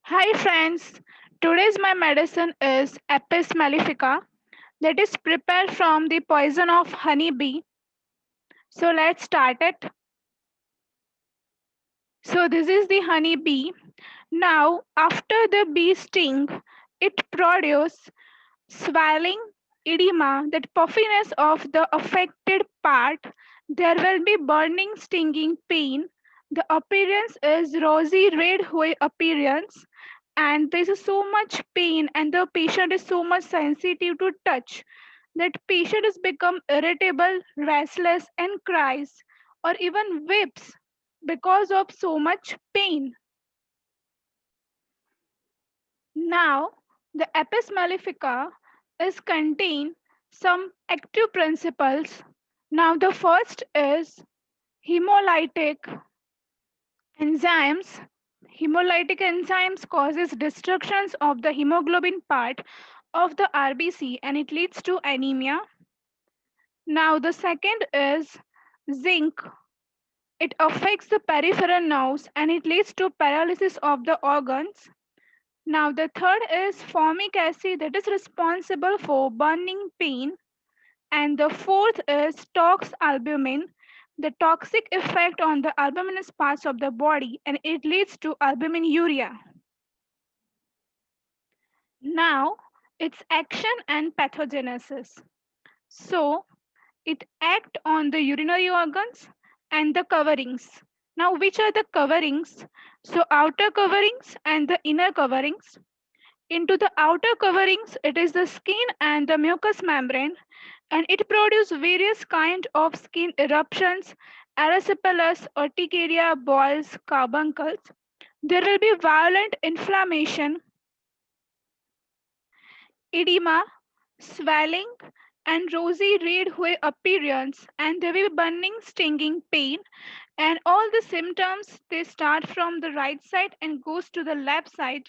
Hi friends, today's my medicine is Apis mellifica that is prepared from the poison of honey bee. So let's start it. So this is the honey bee. Now after the bee sting, it produces swelling, edema, that puffiness of the affected part. There will be burning, stinging pain. The appearance is rosy red hue appearance, and there's so much pain, and the patient is so much sensitive to touch that patient has become irritable, restless, and cries, or even weeps because of so much pain. Now, the Apis mellifica is contain some active principles. Now, the first is hemolytic enzymes. Hemolytic enzymes causes destructions of the hemoglobin part of the RBC and it leads to anemia. Now, the second is zinc. It affects the peripheral nerves and it leads to paralysis of the organs. Now, the third is formic acid that is responsible for burning pain. And the fourth is toxalbumin, the toxic effect on the albuminous parts of the body, and it leads to albuminuria. Now, its action and pathogenesis. So, it acts on the urinary organs and the coverings. Now, which are the coverings? So, outer coverings and the inner coverings. Into the outer coverings, it is the skin and the mucous membrane, and it produces various kind of skin eruptions, erysipelas, urticaria, boils, carbuncles. There will be violent inflammation, edema, swelling, and rosy red hue appearance, and there will be burning, stinging pain, and all the symptoms they start from the right side and goes to the left side.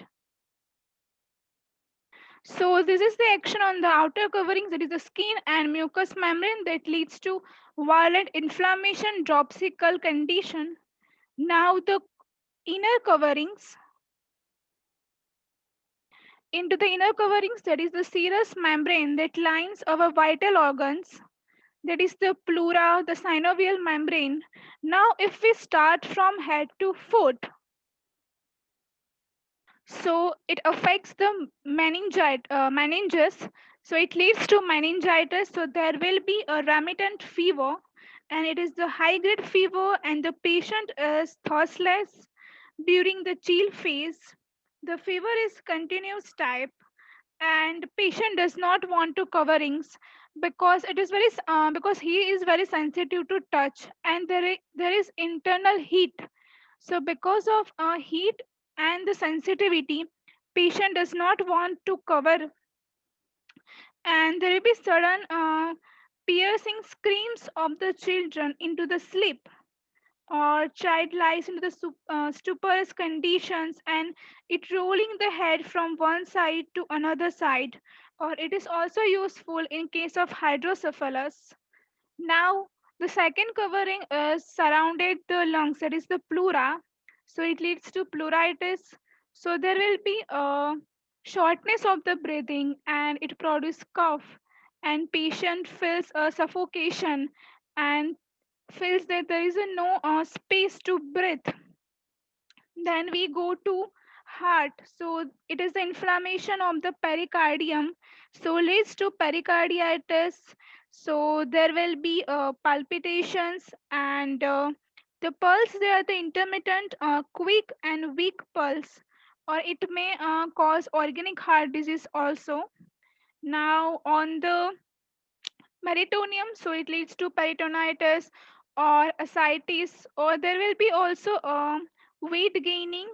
So this is the action on the outer coverings, that is the skin and mucous membrane, that leads to violent inflammation, dropsical condition. Now the inner coverings, into the inner coverings, that is the serous membrane that lines our vital organs, that is the pleura, the synovial membrane. Now if we start from head to foot, so it affects the meninges, so it leads to meningitis. So there will be a remittent fever, and it is the high grade fever, and the patient is thirstless during the chill phase. The fever is continuous type, and patient does not want to coverings because it is because he is very sensitive to touch, and there is internal heat. So because of heat and the sensitivity, patient does not want to cover, and there will be sudden piercing screams of the children into the sleep, or child lies into the stuporous conditions, and it rolling the head from one side to another side, or it is also useful in case of hydrocephalus. Now, the second covering is surrounded the lungs, that is the pleura. So it leads to pleuritis. So there will be a shortness of the breathing, and it produces cough, and patient feels a suffocation and feels that there is a no space to breathe. Then we go to heart. So it is the inflammation of the pericardium. So leads to pericarditis. So there will be palpitations, and the pulse, they are the intermittent, quick and weak pulse, or it may cause organic heart disease also. Now on the meritonium, so it leads to peritonitis or ascites, or there will be also weight gaining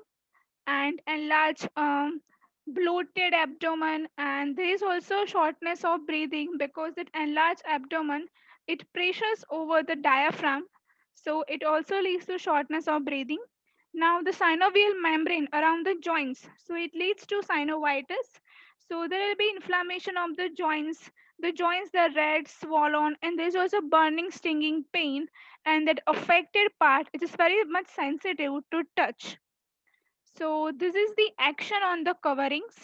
and enlarged bloated abdomen, and there is also shortness of breathing because that enlarged abdomen, it pressures over the diaphragm, so it also leads to shortness of breathing. Now the synovial membrane around the joints, so it leads to synovitis. So there will be inflammation of the joints, they're red, swollen, and there's also burning, stinging pain, and that affected part, it is very much sensitive to touch. So this is the action on the coverings.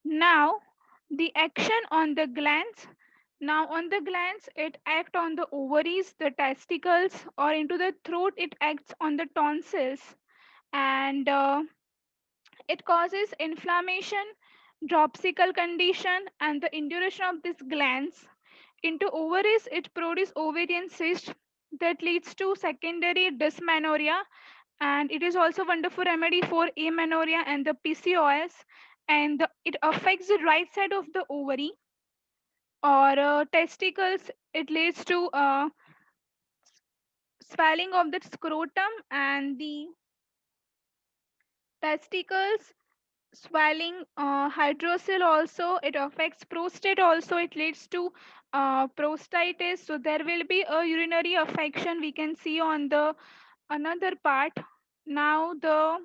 Now the action on the glands. Now on the glands, it acts on the ovaries, the testicles, or into the throat. It acts on the tonsils, and it causes inflammation, dropsical condition, and the induration of these glands. Into ovaries, it produces ovarian cyst that leads to secondary dysmenorrhea, and it is also wonderful remedy for amenorrhea and the PCOS, and it affects the right side of the ovary or testicles. It leads to swelling of the scrotum and the testicles, swelling, hydrocele also. It affects prostate also. It leads to prostatitis. So there will be a urinary affection we can see on the another part. Now the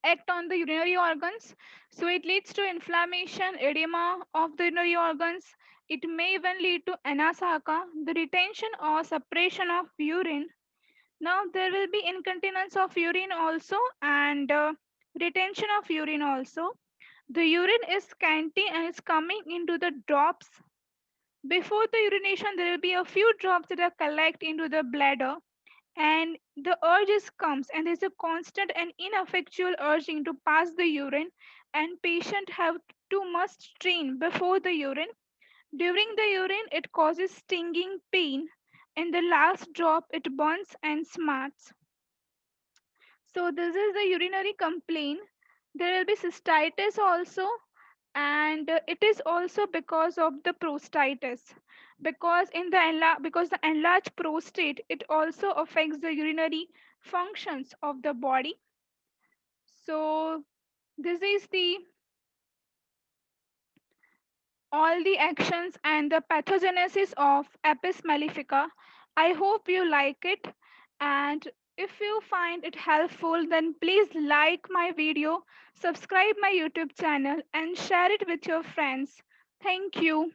act on the urinary organs. So it leads to inflammation, edema of the urinary organs. It may even lead to anasaka, the retention or suppression of urine. Now there will be incontinence of urine also, and retention of urine also. The urine is scanty and is coming into the drops. Before the urination, there will be a few drops that are collect into the bladder, and the urge is comes, and there's a constant and ineffectual urging to pass the urine, and patient have too much strain before the urine. During the urine, it causes stinging pain. In the last drop, it burns and smarts. So this is the urinary complaint. There will be cystitis also, and it is also because of the prostatitis. Because because the enlarged prostate, it also affects the urinary functions of the body. So this is the all the actions and the pathogenesis of Apis mellifica. I hope you like it, and if you find it helpful, then please like my video, subscribe my YouTube channel, and share it with your friends. Thank you.